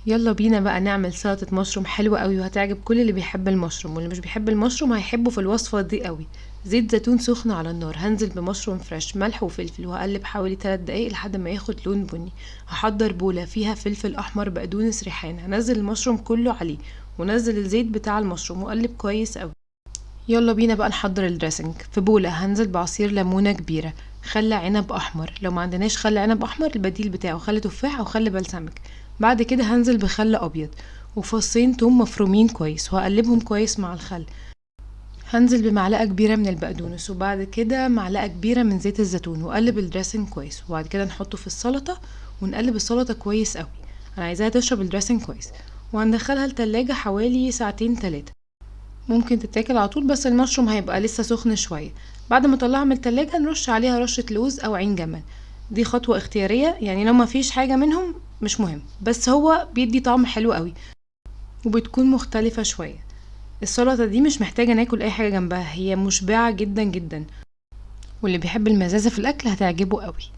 يلا بينا بقى نعمل سلطة مشروم حلوة قوي وهتعجب كل اللي بيحب المشروم، واللي مش بيحب المشروم هيحبه في الوصفة دي قوي. زيت زيتون سخن على النار، هنزل بمشروم فريش، ملح وفلفل، وهقلب حوالي 3 دقايق لحد ما ياخد لون بني. هحضر بولة فيها فلفل احمر، بقدونس، ريحان، هنزل المشروم كله عليه، ونزل الزيت بتاع المشروم وقلب كويس قوي. يلا بينا بقى نحضر الدريسنج. في بولة هنزل بعصير ليمونة كبيرة، خل عنب احمر، لو ما عندناش خل عنب احمر البديل بتاعه خل تفاح او خل بلسمك. بعد كده هنزل بخل ابيض وفصين توم مفرومين كويس، وهقلبهم كويس مع الخل. هنزل بمعلقة كبيرة من البقدونس، وبعد كده معلقة كبيرة من زيت الزيتون، وقلب الدريسنج كويس، وبعد كده نحطه في السلطة ونقلب السلطة كويس قوي. انا عايزاها تشرب الدريسنج كويس، وهندخلها التلاجة حوالي ساعتين 3. ممكن تتاكل على طول، بس المشروم هيبقى لسه سخن شوية. بعد ما اطلعها من التلاجة نرش عليها رشة لوز او عين جمل. دي خطوة اختيارية، يعني لو ما فيش حاجة منهم مش مهم، بس هو بيدي طعم حلو قوي وبتكون مختلفة شوية. السلطة دي مش محتاجة ناكل اي حاجة جنبها، هي مشبعة جدا جدا، واللي بيحب المزازة في الاكل هتعجبه قوي.